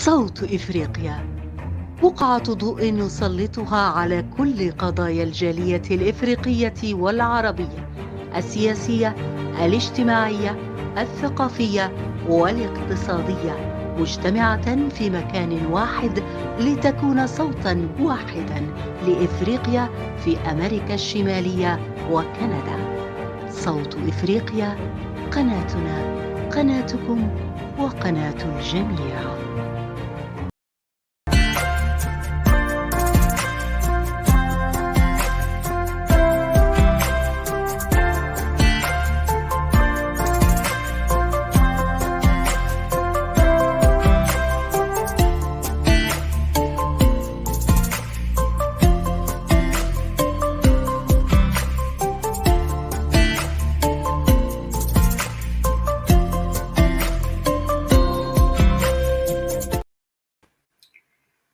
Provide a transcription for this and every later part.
صوت إفريقيا، بقعة ضوء نسلطها على كل قضايا الجالية الإفريقية والعربية، السياسية، الاجتماعية، الثقافية والاقتصادية، مجتمعة في مكان واحد لتكون صوتاً واحداً لإفريقيا في أمريكا الشمالية وكندا. صوت إفريقيا، قناتنا، قناتكم، وقناة الجميع.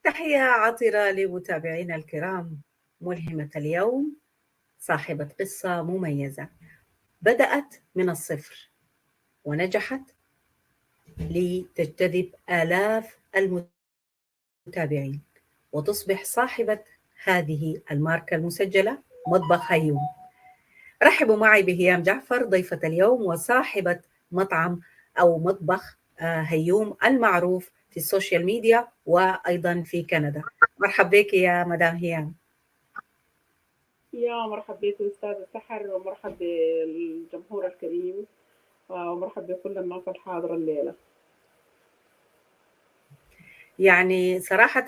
تحية عطرة لمتابعينا الكرام. ملهمة اليوم صاحبة قصة مميزة بدأت من الصفر ونجحت لتجتذب آلاف المتابعين وتصبح صاحبة هذه الماركة المسجلة مطبخ هيوم. رحبوا معي بهيام جعفر ضيفة اليوم وصاحبة مطعم أو مطبخ هيوم المعروف في السوشيال ميديا وأيضا في كندا. مرحبا بك يا مدام هيام. يا مرحبا بك أستاذ سحر، ومرحبا بالجمهور الكريم، ومرحبا بكل الناس الحاضرة الليلة. يعني صراحة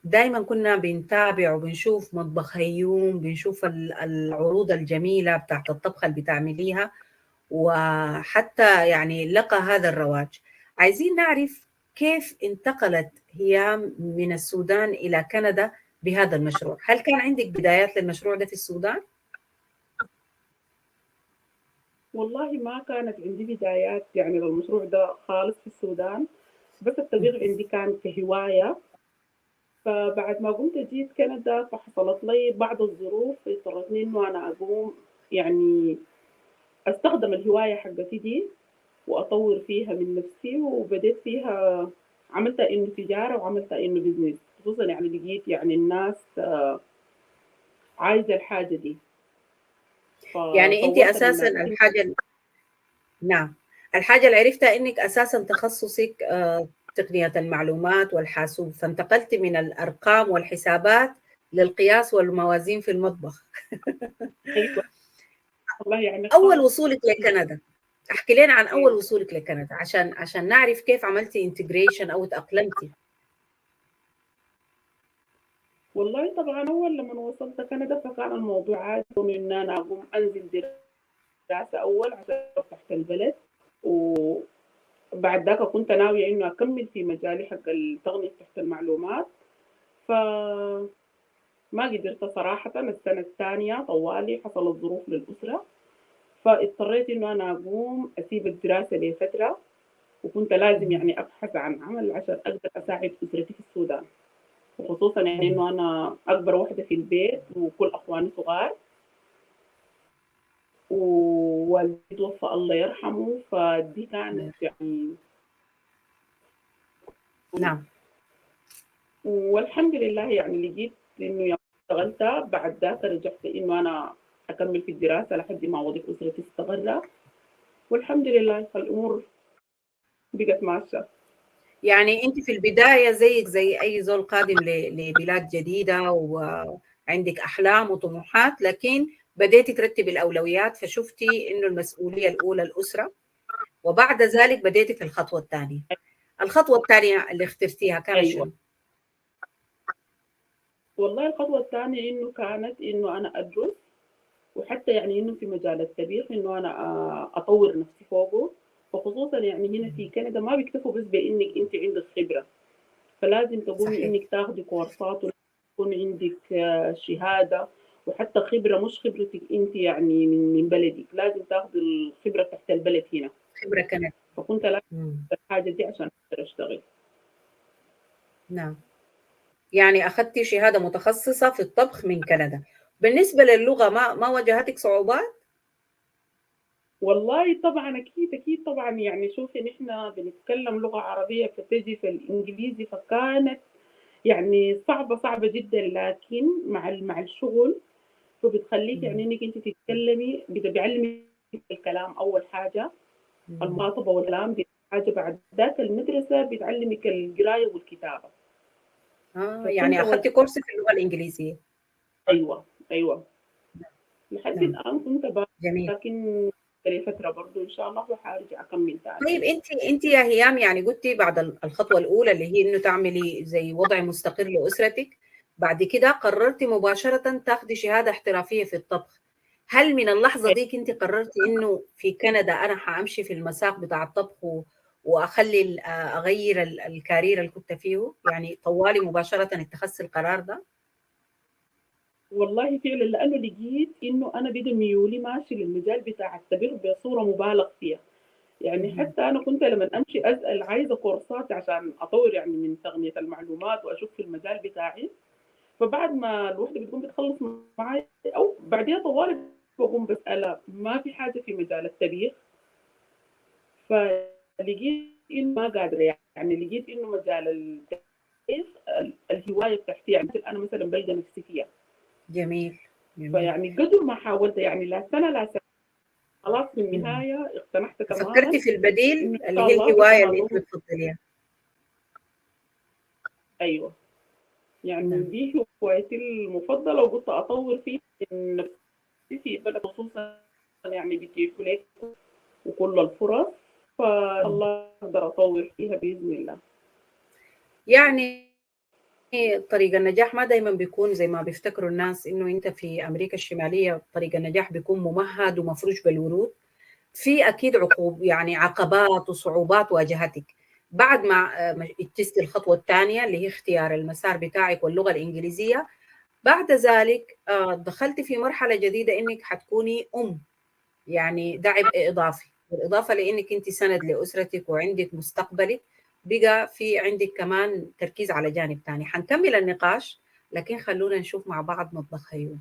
دايما كنا بنتابع وبنشوف مطبخ هيوم، بنشوف العروض الجميلة بتاعت الطبخة اللي بتعمليها، وحتى يعني لقى هذا الرواج. عايزين نعرف كيف انتقلت هيام من السودان إلى كندا بهذا المشروع. هل كان عندك بدايات للمشروع ده في السودان؟ والله ما كانت عندي بدايات يعني للمشروع ده خالص في السودان، بس التغيير عندي كان كهواية. فبعد ما قمت جيت كندا فحصلت لي بعض الظروف اضطرتني إنه أنا أقوم يعني أستخدم الهواية حقتي دي وأطور فيها من نفسي، وبديت فيها عملتها إنه تجارة وعملتها إنه بزنس، خصوصا يعني لقيت يعني الناس عايزة الحاجة دي يعني أنت فطورت من أساسا نفسي. نعم، الحاجة اللي عرفتها إنك أساسا تخصصك تقنية المعلومات والحاسوب، فانتقلت من الأرقام والحسابات للقياس والموازين في المطبخ. أيوة والله يعني أول خاص. وصولك لكندا، احكي لنا عن أول أيوة. وصولك لكندا عشان نعرف كيف عملتي انتجريشن أو تأقلمتي. والله طبعا أول لما وصلت كندا فكان الموضوع عادي إن أنا أقوم أنزل دراسة أول عشان تحت البلد، وبعد ذاك كنت ناوية إنه أكمل في مجالي حق التقنية تحت المعلومات. فما قدرت صراحة، السنة الثانية طوالي حصلت ظروف للأسرة، فاضطريت إنه أنا أقوم أسيب الدراسة لفترة، وكنت لازم يعني أبحث عن عمل عشان أقدر أساعد أسرتي في السودان، وخصوصا يعني إنه أنا أكبر واحدة في البيت وكل أخواني صغار، ووالدي توفى الله يرحمه، فدي كانت يعني. نعم. والحمد لله يعني لقيت إنه يوم اشتغلت بعد ذاك رجعت إنه أنا أكمل في الدراسة لحد ما وظيفة أسرتي استقرت، والحمد لله الأمور بقت ماشية. يعني أنت في البداية زيك زي أي زول قادم لبلاد جديدة وعندك أحلام وطموحات، لكن بديتي ترتبي الأولويات، فشفتي إنه المسؤولية الأولى الأسرة، وبعد ذلك بديتي في الخطوة الثانية. الخطوة الثانية اللي اخترتيها كانت أيوة شنو؟ والله الخطوة الثانية إنه كانت إنه أنا أدرس، وحتى يعني إنه في مجال الطبيخ إنه أنا أطور نفسي فوقه، وخصوصا يعني هنا في كندا ما بيكتفوا بس بإنك أنت عندك خبرة، فلازم تقومي صحيح. إنك تاخدي كورسات ويكون عندك شهادة، وحتى خبرة مش خبرتك أنت يعني من بلدك، لازم تاخدي الخبرة تحت البلد هنا. خبرة كانت. فكنت لازم مم. الحاجة دي عشان أقدر أشتغل. نعم، يعني أخذتي شهادة متخصصة في الطبخ من كندا. بالنسبة للغة ما واجهتك صعوبات؟ والله طبعا اكيد طبعا، يعني شوفي نحن بنتكلم لغه عربيه فتجي في الانجليزي، فكانت يعني صعبه جدا، لكن مع الشغل فبتخليك يعني انك انت تتكلمي، بيعلمك الكلام اول حاجه، المخاطبه والكلام دي حاجه، بعد ذاك المدرسه بتعلمك القرايه والكتابه. فكنت يعني أود... اخذتي كورس في اللغه الانجليزيه. ايوه لحد نعم. الان كنت جميل. لكن لفتره برضه ان شاء الله وحارجع اكمل تاني. طيب انت يا هيام، يعني قلتي بعد الخطوه الاولى اللي هي انه تعملي زي وضع مستقر لاسرتك، بعد كده قررتي مباشره تاخدي شهاده احترافيه في الطبخ. هل من اللحظه دي انت قررتي انه في كندا انا حامشي في المساق بتاع الطبخ واخلي اغير الكارير اللي كنت فيه؟ يعني طوالي مباشره اتخذت القرار ده؟ والله فعلا، لانه لقيت انه انا بدا ميولي ماشي للمجال بتاع الطبخ بصوره مبالغ فيها. يعني مهم. حتى انا كنت لما امشي اسال عايزه كورسات عشان اطور يعني من تقنيه المعلومات واشوف في المجال بتاعي، فبعد ما الوحده بتقوم بتخلص معي او بعدين طوالي بقوم بسالها ما في حاجه في مجال الطبيخ، فلقيت انه ما قادره، يعني لقيت انه مجال الطبيخ الهوايه بتاعتي، يعني انا مثلا بلقى نفسي فيها. جميل. جميل. فيعني قدر ما حاولت، يعني لا سنه لا سنه، خلاص في مم. النهايه اقتنعت فكرتي تماما في البديل انه ان اللي شاء هي الله بدل الهوايه ما اللي انت اقوم. بتفضليها. ايوه، يعني نعم. دي هوايتي المفضله وقلت اطور فيها من نفسي في بلد، خصوصا يعني بكيف لك وكل الفرص، فالله اقدر اطور فيها باذن الله. يعني طريق النجاح ما دايما بيكون زي ما بيفتكروا الناس انه انت في امريكا الشماليه طريق النجاح بيكون ممهد ومفروش بالورود. في اكيد عقوب، يعني عقبات وصعوبات واجهتك بعد ما اتجهتي الخطوه الثانيه اللي هي اختيار المسار بتاعك واللغه الانجليزيه. بعد ذلك دخلتي في مرحله جديده انك حتكوني ام، يعني ده عبء اضافي، بالاضافه لانك انت سند لاسرتك وعندك مستقبلك، بقى في عندك كمان تركيز على جانب ثاني. حنكمل النقاش، لكن خلونا نشوف مع بعض مطبخ هيوم.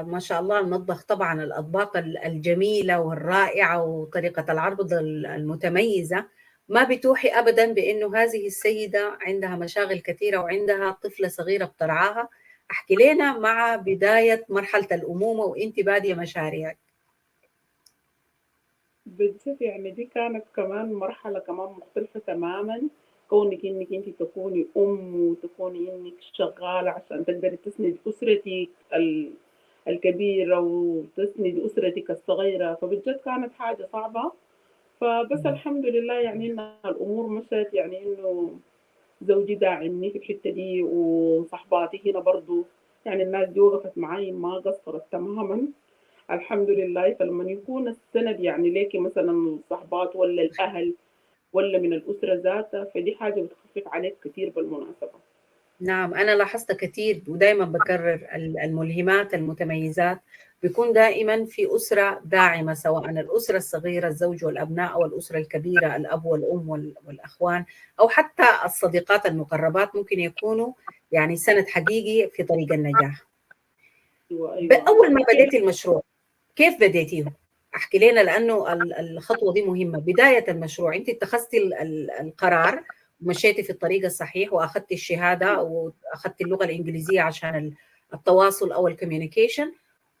ما شاء الله المطبخ طبعا الأطباق الجميلة والرائعة وطريقة العرض المتميزة ما بتوحي أبدا بأنه هذه السيدة عندها مشاغل كثيرة وعندها طفلة صغيرة بترعاها. احكي لنا مع بداية مرحلة الأمومة وإنت بادية مشاريعك. بالذات يعني دي كانت كمان مرحله كمان مختلفه تماما، كونك انك انت تكوني ام وتكوني انك شغاله عشان تقدري تسند اسرتك الكبيره وتسند اسرتك الصغيره، فبجد كانت حاجه صعبه. فبس الحمد لله يعني ان الامور مشت، يعني انه زوجي داعمني في الحته دي، وصحباتي هنا برضو يعني الناس دي وقفت معي ما قصرت تماما الحمد لله. فلما يكون السند يعني ليكي مثلا الصحبات ولا الاهل ولا من الاسره ذاتها، فدي حاجه بتخفف عليك كثير بالمناسبه. نعم، أنا لاحظت كثير ودائما بكرر الملهمات المتميزات بيكون دائما في أسرة داعمة، سواء الأسرة الصغيرة الزوج والأبناء أو الأسرة الكبيرة الأب والأم والأخوان، أو حتى الصديقات المقربات ممكن يكونوا يعني سند حقيقي في طريق النجاح. ايوه أول ما بديت المشروع كيف بديتيه؟ احكي لنا، لأنه الخطوة دي مهمة. بداية المشروع أنت اتخذتي القرار مشيتي في الطريق الصحيح واخذتي الشهاده واخذتي اللغه الانجليزيه عشان التواصل او الكوميونيكيشن،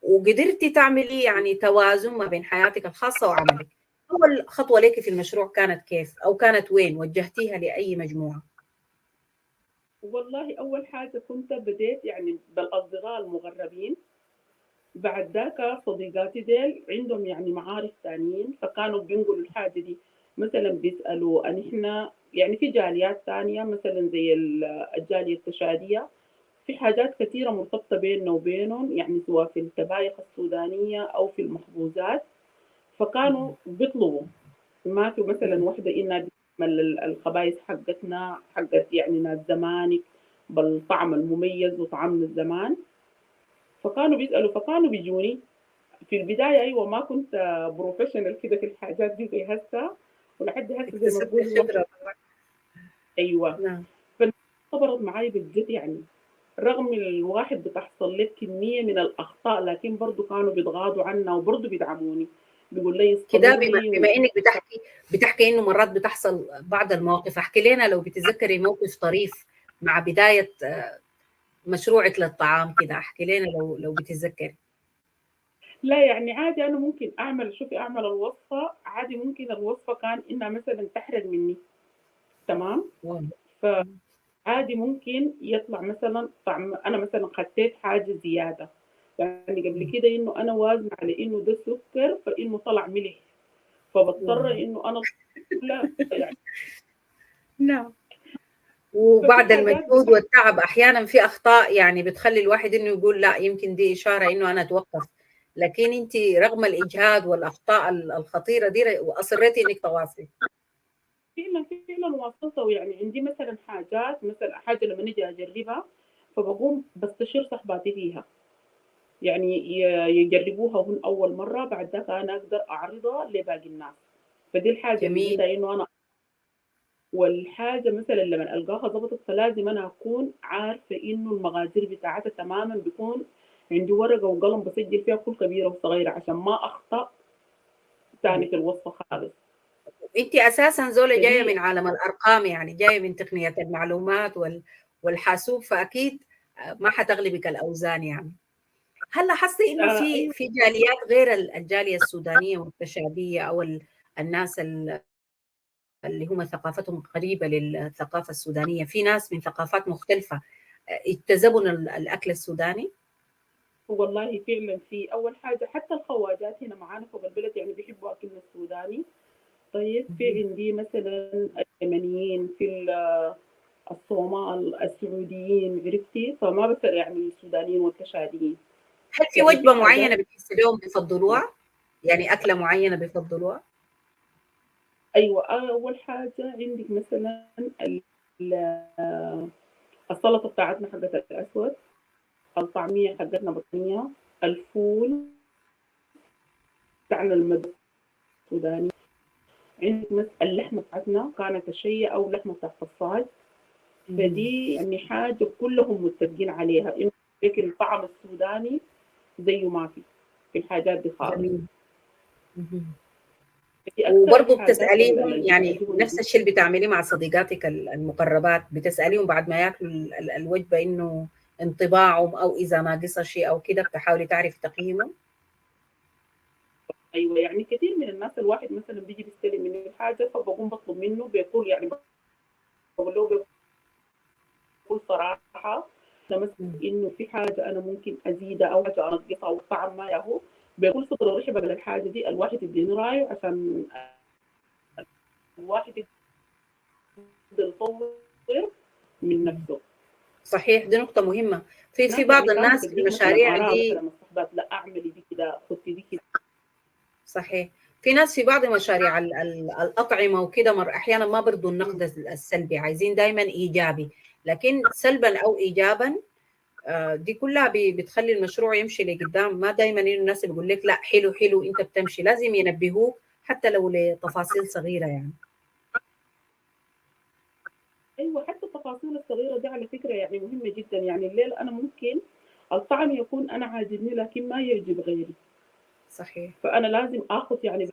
وقدرتي تعملي يعني توازن ما بين حياتك الخاصه وعملك. اول خطوه لك في المشروع كانت كيف، او كانت وين وجهتيها لاي مجموعه؟ والله أول حاجة كنت بديت يعني بالأصدقاء المغربين. بعد ذاك صديقاتي ديل عندهم يعني معارف تانيين، فكانوا بينقلوا الحاجة دي. مثلا بيسألوا أن إحنا يعني في جاليات تانية مثلا زي الجالية التشادية، في حاجات كثيرة مرتبطة بيننا وبينهم، يعني سواء في الطبايخ السودانية أو في المخبوزات. فكانوا بيطلبوا، ما في مثلا وحدة إنها بتعمل الخبايث حقتنا حقت يعني ناس زمانك بالطعم المميز وطعمنا الزمان. فكانوا بيسألوا، فكانوا بيجوني في البداية. أيوة ما كنت بروفيشنال كده في الحاجات دي زي هسه، ولحد هسه زي ما اكتسبتي بقول الواحد. خبره. أيوة. نعم. فصبرت معاي بالجد يعني، رغم الواحد بتحصل لك كمية من الأخطاء، لكن برضو كانوا بيتغاضوا عنا وبرضو بيدعموني، بيقول لي كده بما, استمري بما انك بتحكي انه مرات بتحصل بعض المواقف، احكي لنا لو بتتذكري موقف طريف مع بدايه مشروعك للطعام كده، احكي لنا لو بتتذكري. لا يعني عادي أنا ممكن أعمل، شوفي أعمل الوصفة عادي، ممكن الوصفة كان إنها مثلا تحرق مني، تمام. واو. فعادي ممكن يطلع مثلا طعم، أنا مثلا خديت حاجة زيادة، يعني قبل كده إنه أنا وازنة على إنه ده سكر، فإنه طلع ملح، فبضطر واو. إنه أنا لا يعني. نعم. ففي وبعد حاجات المجهود والتعب احيانا في اخطاء يعني بتخلي الواحد انه يقول لا يمكن دي اشاره انه انا اتوقف، لكن انت رغم الاجهاد والاخطاء الخطيره دي واصريتي انك تواصلي. فعلا واصلت. ويعني عندي مثلا حاجات، مثلا حاجة لما نجي أجربها فبقوم بستشير صحباتي فيها، يعني يجربوها هم أول مرة، بعد ذاك أنا أقدر أعرضها لباقي الناس. فدي الحاجة اللي جميل. لقيتها إنه أنا، والحاجة مثلا لما ألقاها ضبطت فلازم أنا أكون عارفة إنه المقادير بتاعتها تماما، بيكون عندي ورقة وقلم بسجل فيها كل كبيرة وصغيرة عشان ما أخطأ تاني في الوصفة خالص. انت اساسا زوله جايه فدي من عالم الارقام، يعني جايه من تقنيه المعلومات والحاسوب، فاكيد ما حتغلبك الاوزان يعني. هل لاحظتي انه في أيوة. في جاليات غير الجاليه السودانيه والتشابيه او الناس اللي هم ثقافتهم قريبه للثقافه السودانيه، في ناس من ثقافات مختلفه اجتذبوا الاكل السوداني؟ والله فعلا في أول حاجة حتى الخواجات هنا معانا فوق البلد يعني بيحبوا أكلنا السوداني. طيب في عندي مثلا اليمنيين، في الصومال، السعوديين، عرفتي؟ فما بس يعني السودانيين والكشاديين. هل في يعني في وجبه معينه حاجات. بتحس لهم بيفضلوها؟ يعني اكله معينه بيفضلوها؟ أيوة أول حاجة عندك مثلا السلطة بتاعتنا حقت الأسود، الطعمية حقتنا بطنية، الفول بتاعنا المدى السوداني. عندك مثلا اللحمة بتاعتنا كانت الشية أو لحمة بتاعت الصاج. فدي يعني حاجة كلهم متفقين عليها، إنه لكن الطعم السوداني زيه ما في الحاجات دي خالص. جميل. دي أكثر وبرضه الحاجات بتسأليهم اللي يعني بتعجبني. نفس الشيء اللي بتعمليه مع صديقاتك المقربات، بتسأليهم بعد ما ياكلوا الوجبة إنه انطباعهم أو إذا ناقصها شيء أو كده بتحاولي تعرفي تقييمهم؟ أيوة يعني كثير من الناس الواحد مثلا بيجي بيستلم مني الحاجة فبقوم بطلب منه، بيقول يعني بقول له بكل صراحة أنا مثلا إنه في حاجة أنا ممكن أزيدها أو حاجة أنقصها أو الطعم ما ياهو، بكل صدر ورحب على الحاجة دي الواحد يديني رأيه عشان الواحد يقدر يطور من نفسه. صحيح، دي نقطة مهمة. في ناس بعض يعني كانوا الناس في بتديك مثلا المشاريع آراء دي. مثلا الصحبات، لا أعملي دي كده، خدي دي كده. صحيح، في ناس في بعض مشاريع الأطعمة وكده أحيانا ما برضو النقد السلبي، عايزين دايما إيجابي، لكن سلبا أو إيجابا دي كلها بتخلي المشروع يمشي لقدام. ما دايما الناس بيقول لك لا حلو حلو انت بتمشي، لازم ينبهوك حتى لو لتفاصيل صغيره يعني. أيوة حتى التفاصيل الصغيرة دي على فكرة يعني مهمة جدا. يعني الليل أنا ممكن الطعم يكون أنا عاجبني لكن ما يعجب غيري، صحيح. فأنا لازم آخذ يعني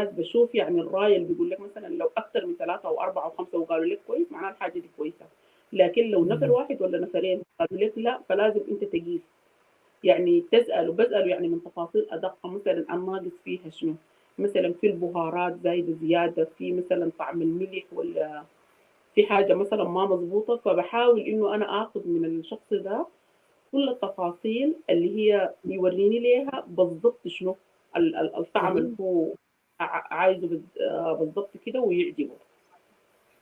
بشوف يعني الراي اللي بيقول لك مثلا لو اكثر من 3 او 4 او 5 وقالوا لك كويس معناها الحاجه دي كويسه، لكن لو نفر واحد ولا نفرين قالوا لك لا فلازم انت تقيس. يعني تسأل وبسأله يعني من تفاصيل أدق، مثلا الناقص فيها شنو، مثلا في البهارات زايدة زيادة، في مثلا طعم الملح، ولا في حاجة مثلا ما مظبوطة. فبحاول إنه أنا آخذ من الشخص ده كل التفاصيل اللي هي يوريني ليها بالضبط شنو الطعم اللي جميل. هو عايزه بالضبط كده ويعجبه.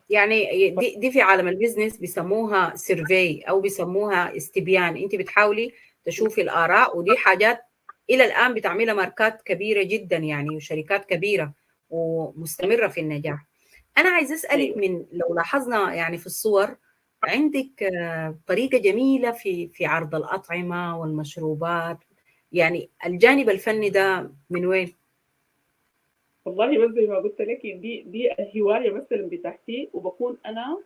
يعني دي في عالم البيزنس بيسموها سيرفي او بيسموها استبيان. انت بتحاولي تشوفي الاراء، ودي حاجات الى الان بتعملها ماركات كبيره جدا يعني وشركات كبيره ومستمره في النجاح. انا عايز اسالك، أيوه. من لو لاحظنا يعني في الصور عندك طريقه جميله في عرض الاطعمه والمشروبات، يعني الجانب الفني ده من وين؟ والله بس زي ما قلت لك دي الهواية مثلا بتاعتي، وبكون أنا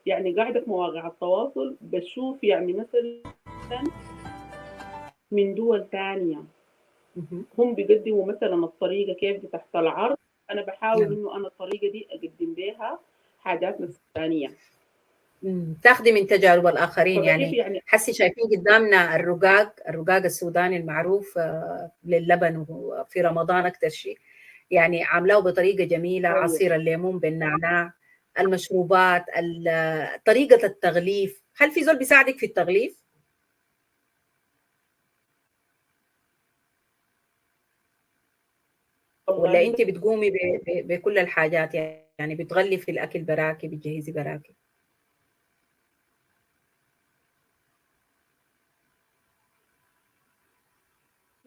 يعني قاعدة في مواقع التواصل بشوف يعني مثلا من دول تانية مهم. هم بيقدموا مثلا الطريقة كيف دي تحت العرض، أنا بحاول نعم. إنه أنا الطريقة دي أقدم بيها حاجات نفس ثانية. تاخدي من تجارب الآخرين فبكيف يعني. يعني. حسي شايفين قدامنا الرقاق السوداني المعروف للبن في رمضان أكتر شيء، يعني عاملاه بطريقة جميلة، أيوه. عصير الليمون بالنعناع، المشروبات، طريقة التغليف. هل في زول بيساعدك في التغليف ولا والله أنت بتقومي بكل الحاجات؟ يعني بتغلفي الأكل براكي، بتجهزي براكي؟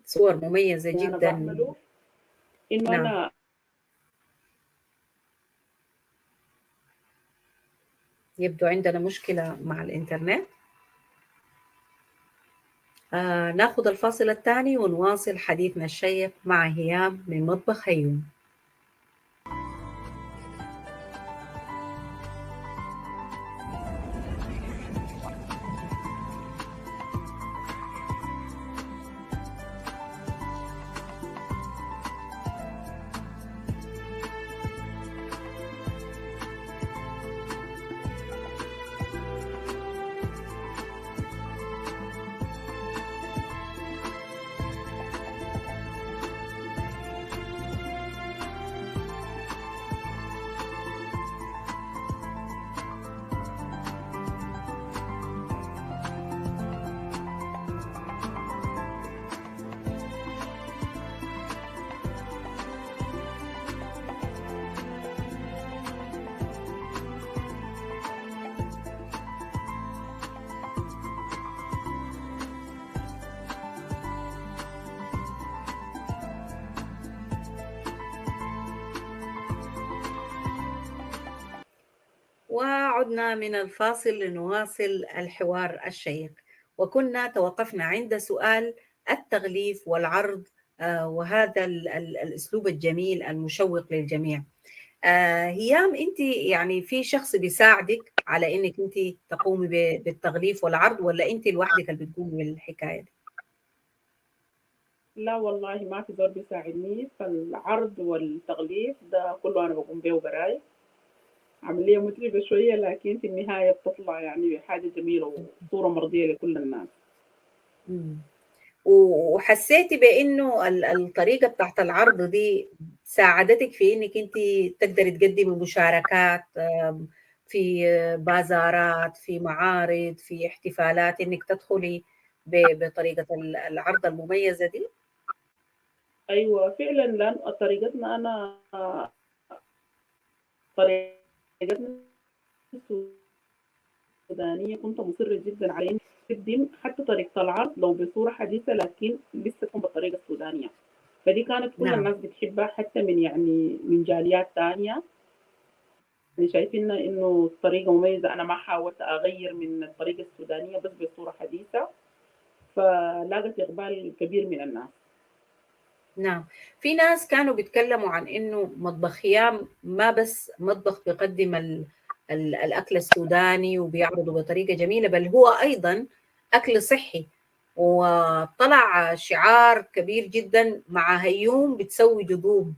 صور مميزة أنا جدا. بعمله إنه نعم. أنا يبدو عندنا مشكلة مع الإنترنت. ناخذ الفاصل الثاني ونواصل حديثنا الشيق مع هيام من مطبخ هيوم. وعدنا من الفاصل لنواصل الحوار الشيق، وكنا توقفنا عند سؤال التغليف والعرض، وهذا الأسلوب الجميل المشوق للجميع. هيام، أنت يعني في شخص بيساعدك على أنك أنت تقومي بالتغليف والعرض، ولا أنت لوحدك اللي بتقومي بالحكاية دي؟ لا والله ما في زول بيساعدني، فالعرض والتغليف ده كله أنا بقوم بيه براي. عملية متعبة شوية لكن في النهاية بتطلع يعني حاجة جميلة وصورة مرضية لكل الناس. مم. وحسيتي بانه الطريقه بتاعت العرض دي ساعدتك في انك انت تقدري تقدمي مشاركات في بازارات، في معارض، في احتفالات، انك تدخلي بطريقه العرض المميزه دي؟ أيوة فعلا، لأن طريقتنا أنا طريقتنا السودانية كنت مصرة جدا على إني أقدم حتى طريقة العرض لو بصورة حديثة لكن لسه تكون بالطريقة السودانية. فدي كانت كل نعم. الناس بتحبها حتى من يعني من جاليات تانية، يعني شايفين إنه الطريقة مميزة. أنا ما حاولت أغير من الطريقة السودانية بس بصورة حديثة، فلاقت إقبال كبير من الناس. نعم. في ناس كانوا بيتكلموا عن انه مطبخ هيام ما بس مطبخ بيقدم الاكل السوداني وبيعرضه بطريقه جميله، بل هو ايضا اكل صحي. وطلع شعار كبير جدا مع هيوم بتسوي جذوب.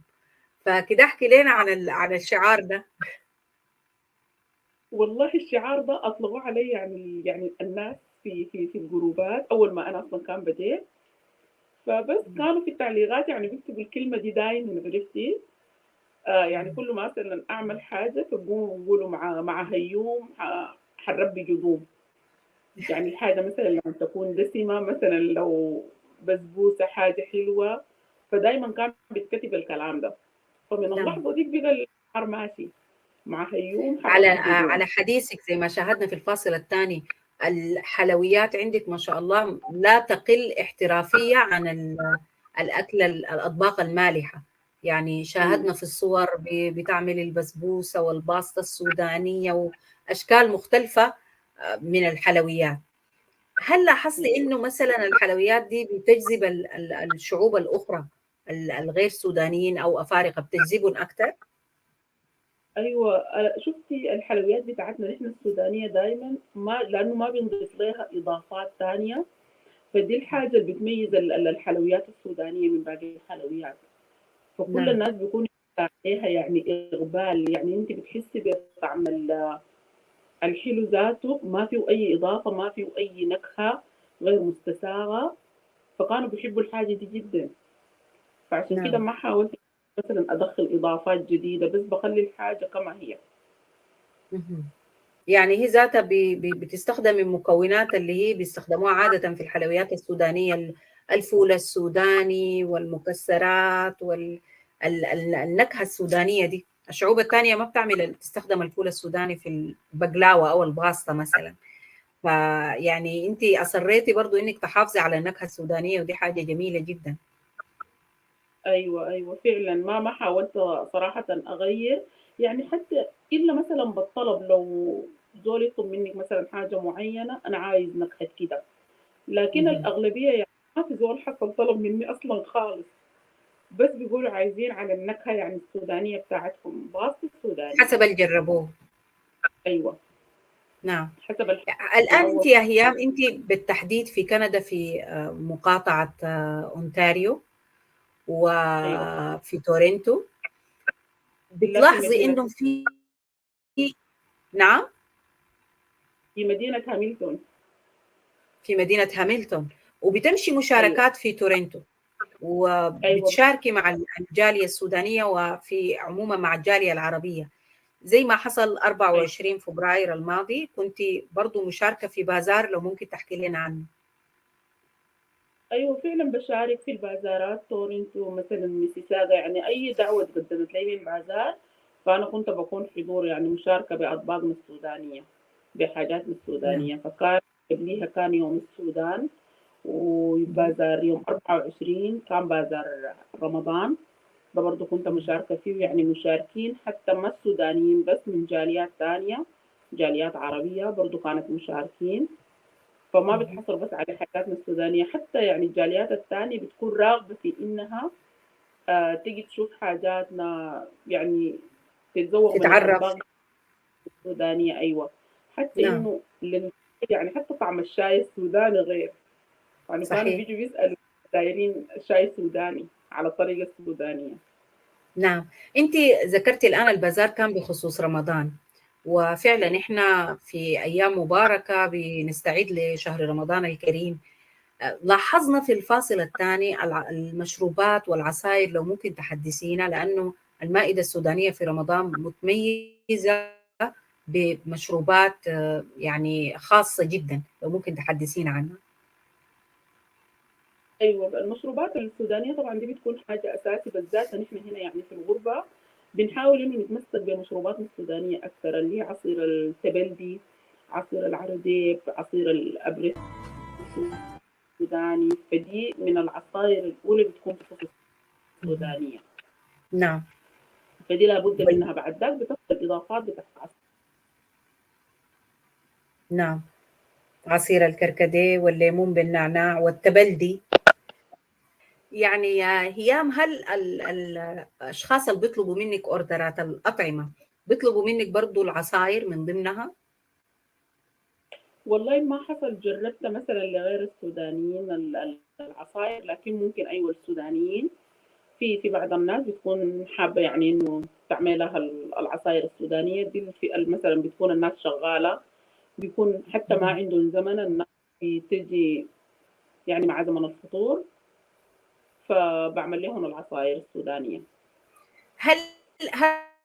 فكده احكي لنا عن الشعار ده. والله الشعار ده أطلقوه علي يعني الناس في الجروبات أول ما أنا أصلا كان بديت. فبس كانوا في التعليقات يعني بيكتبوا الكلمة دي دايما، عرفتي؟ يعني كل ما مثلا أعمل حاجة فبقوموا بيقولوا مع هيوم حنربي جذوم. يعني الحاجة مثلا لما تكون دسمة، مثلا لو بسبوسة حاجة حلوة، فدايما كان بيتكتب الكلام ده. فمن نعم. اللحظة دي بقى الحوار ماشي مع هيوم على حربي جذوم. على حديثك زي ما شاهدنا في الفاصل الثاني، الحلويات عندك ما شاء الله لا تقل احترافية عن الأكل الأطباق المالحة. يعني مم. شاهدنا في الصور بتعمل البسبوسة والباستا السودانية وأشكال مختلفة من الحلويات. هل لاحظتي أيوة. إنه مثلا الحلويات دي بتجذب الشعوب الأخرى الغير سودانيين أو أفارقة، بتجذبهم أكثر؟ أيوة، شفتي الحلويات بتاعتنا نحن السودانية دايما ما لأنه ما بنضيف لها إضافات تانية. فدي الحاجة اللي بتميز الحلويات السودانية من باقي الحلويات. فكل نعم. الناس بيكون عليها يعني إقبال، يعني أنت بتحسي بطعم الحلو ذاته، ما فيه أي إضافة، ما فيه أي نكهة غير مستساغة. فكانوا بيحبوا الحاجة دي جدا. فعشان كده نعم. ما حاولت مثلا أدخل إضافات جديدة، بس بخلي الحاجة كما هي. مهم. يعني هي ذاتها بتستخدم المكونات اللي هي بيستخدموها عادة في الحلويات السودانية، الفول السوداني والمكسرات والنكهة السودانية دي. الشعوب الثانية ما تستخدم الفول السوداني في البقلاوة أو الباستا مثلا. فيعني أنت أصريتي برضو إنك تحافظي على النكهة السودانية، ودي حاجة جميلة جدا. أيوة أيوة فعلا، ما حاولت صراحة أغير. يعني حتى إلا مثلا بالطلب، لو زول يطلب منك مثلا حاجة معينة أنا عايز نكهة كده، لكن مهم. الأغلبية يعني ما في زول حصل طلب مني أصلا خالص. بس بيقولوا عايزين على النكهة يعني السودانية بتاعتهم، باص السوداني. حسب اللي جربوه. أيوة، نعم. حسب الحاجة الآن أنت الأول. يا هيام، أنت بالتحديد في كندا، في مقاطعة أونتاريو أيوة، وفي تورنتو، لا، في بتلاحظي مدينة إنه في. نعم. في مدينة هامilton. في مدينة هامilton، وبتمشي أيوة مشاركات في تورنتو، أيوة وبتشاركي مع الجالية السودانية وفي عموما مع الجالية العربية. زي ما حصل أيوة 24 فبراير الماضي، كنت برضو مشاركة في بازار، لو ممكن تحكي لنا عنه. أيوة فعلا بشارك في البازارات تورنتو مثلا ميسيساغا، يعني أي دعوة تقدمت لي من بازار فأنا كنت بكون حضور، يعني مشاركة بأطباقنا السودانية، بحاجاتنا نعم. السودانية. فكان قبليها كان يوم السودان، مهم. وبازار يوم 24 كان بازار رمضان، ده برضه كنت مشاركة فيه. يعني مشاركين حتى ما السودانيين بس، من جاليات تانية، جاليات عربية برضه كانت مشاركين. فما مهم. بتحصل بس على حاجاتنا السودانية، حتى يعني الجاليات التانية بتكون راغبة في إنها تيجي تشوف حاجاتنا، يعني تتذوق من تتعرف. الأطباق السودانية. أيوة، حتى نعم. إنه يعني حتى طعم الشاي السوداني غير. يعني كانوا صحيح. بيجوا بيسألوا دايرين شاي سوداني على الطريقة السودانية. نعم. أنت ذكرتي الآن البازار كان بخصوص رمضان، وفعلا أيوة إحنا في أيام مباركة بنستعد لشهر رمضان الكريم. لاحظنا في الفاصل الثاني المشروبات والعصائر، لو ممكن تحدثينا، لأنه المائدة السودانية في رمضان متميزة بمشروبات يعني خاصة جدا، لو ممكن تحدثينا عنها. أيوة المشروبات السودانية طبعا دي بتكون حاجة أساسي، بالذات نحن هنا يعني في الغربة بنحاول إنه نتمسك بمشروباتنا السودانية أكثر، اللي هي عصير التبلدي، عصير العرديب، عصير الأبريق السوداني. فدي من العصائر الأولى بتكون بخصوص السودانية. نعم. فدي لابد منها. بعد ذاك بتاخد الإضافات بتاعت نعم. عصير الكركديه والليمون بالنعناع والتبلدي. يعني يا هيام، هل الأشخاص اللي بيطلبوا منك أوردرات الأطعمة بيطلبوا منك برضو العصائر من ضمنها؟ والله ما حصل جربت مثلا لغير السودانيين العصائر، لكن ممكن أيوة السودانيين في بعض الناس بتكون حابة يعني إنه تعملها العصاير السودانية دي مثلا بتكون الناس شغالة، بيكون حتى ما عندهم زمن، الناس بتجي يعني مع زمن الفطور، فبعمل لهم العصاير السودانية. هل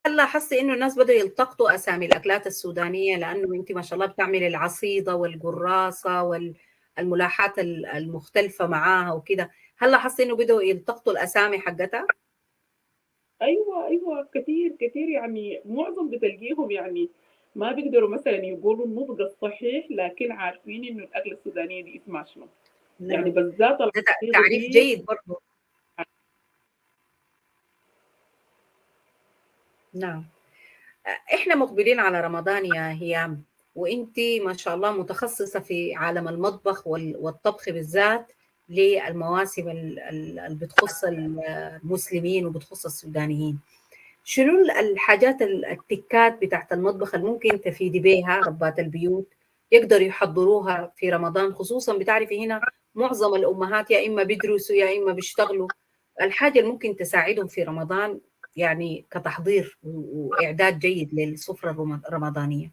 هل لاحظتي انه الناس بدأوا يلتقطوا اسامي الاكلات السودانيه؟ لانه انت ما شاء الله بتعملي العصيده والقراصه والملاحات المختلفه معاها وكده، هل لاحظتي انه بدأوا يلتقطوا الاسامي حقتها؟ أيوة كتير كتير، يعني معظم بتلقيهم يعني ما بيقدروا مثلا يقولوا النطق الصحيح، لكن عارفين إنه الأكلة السودانية دي اسمها شنو. يعني نعم، بالذات ده العصيدة تعريف دي. جيد برضه. نعم. احنا مقبلين على رمضان يا هيام، وانتي ما شاء الله متخصصة في عالم المطبخ والطبخ بالذات للمواسم اللي بتخص المسلمين وبتخص السودانيين. شنو الحاجات التكات بتاعت المطبخ اللي ممكن تفيدي بيها ربات البيوت يقدروا يحضروها في رمضان؟ خصوصا بتعرفي هنا معظم الأمهات يا إما بيدرسوا يا إما بيشتغلوا. الحاجة اللي ممكن تساعدهم في رمضان يعني كتحضير وإعداد جيد للسفرة الرمضانية.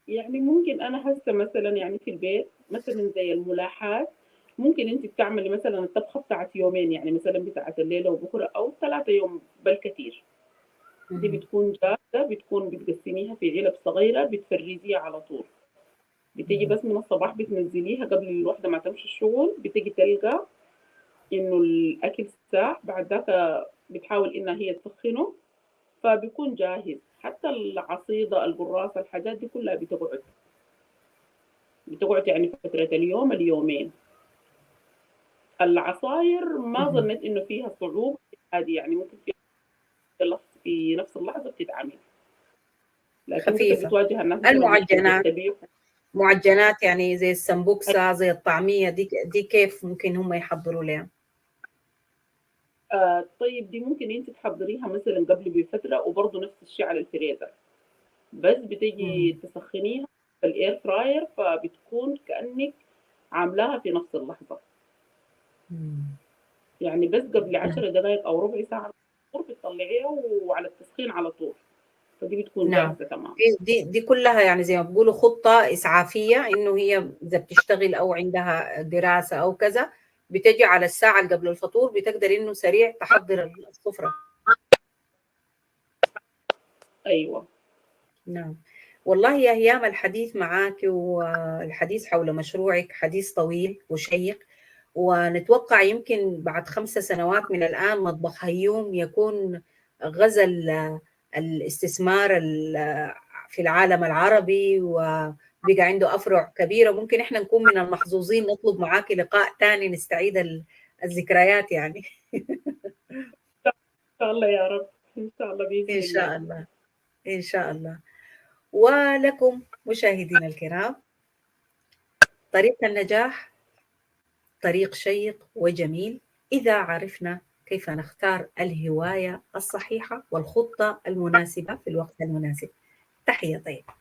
يعني ممكن أنا هسه مثلا يعني في البيت مثلا زي الملاحات، ممكن أنت بتعملي مثلا الطبخة بتاعت يومين، يعني مثلا بتاعت الليلة وبكرة أو 3 يوم بالكثير. دي بتكون جاهزة، بتكون بتقسميها في علب صغيرة، بتفرزيها على طول. بتيجي بس من الصباح بتنزليها قبل الوحدة ما تمشي الشغل، بتيجي تلقى إنه الأكل ساع، بعد ذاك بتحاول إنها هي تسخنه فبيكون جاهز. حتى العصيدة القراصة الحاجات دي كلها بتقعد يعني فترة اليوم اليومين. العصاير ما ظنيت إنه فيها صعوبة، عادي يعني ممكن في نفس اللحظة بتتعمل، لكن بس خفيفة. بتواجه الناس مثلا مشكلة المعجنات، التبييض. معجنات يعني زي السمبوكسة زي الطعمية دي كيف ممكن هم يحضروا لها؟ طيب دي ممكن انت تحضريها مثلا قبل بفترة، وبرضه نفس الشيء على الفريزر، بس بتيجي تسخنيها في الاير فراير، فبتكون كأنك عاملاها في نفس اللحظة. يعني بس قبل 10 دقائق او ربع ساعة بتطلعيها وعلى التسخين على طول، فدي بتكون نعم. جاهزة تمام. دي كلها يعني زي ما بيقولوا خطة إسعافية، إنه هي إذا بتشتغل أو عندها دراسة أو كذا بتجي على الساعة اللي قبل الفطور بتقدر إنه سريع تحضر السفرة. ايوه. نعم. والله يا هيام الحديث معك والحديث حول مشروعك حديث طويل وشيق، ونتوقع يمكن بعد 5 سنوات من الآن مطبخ هيوم يكون غزا الاستثمار في العالم العربي وبقى عنده أفرع كبيرة. ممكن إحنا نكون من المحظوظين نطلب معاك لقاء تاني نستعيد الذكريات يعني. ان شاء الله يا رب، ان شاء الله باذن إن الله. شاء الله، إن شاء الله. ولكم مشاهدينا الكرام، طريق النجاح طريق شيق وجميل إذا عرفنا كيف نختار الهواية الصحيحة والخطة المناسبة في الوقت المناسب. تحية طيبة.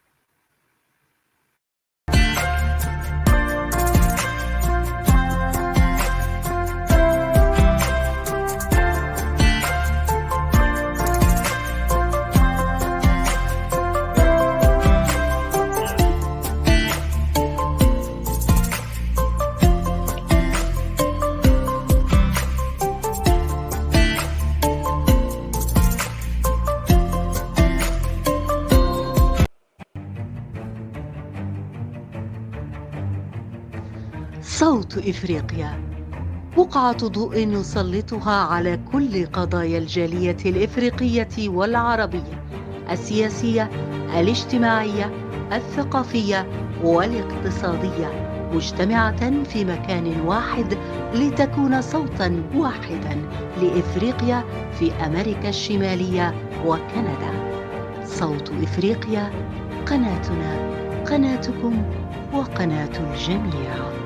صوت إفريقيا، بقعة ضوء نسلطها على كل قضايا الجالية الإفريقية والعربية، السياسية، الاجتماعية، الثقافية والاقتصادية، مجتمعة في مكان واحد لتكون صوتاً واحداً لإفريقيا في أمريكا الشمالية وكندا. صوت إفريقيا، قناتنا، قناتكم، وقناة الجميع.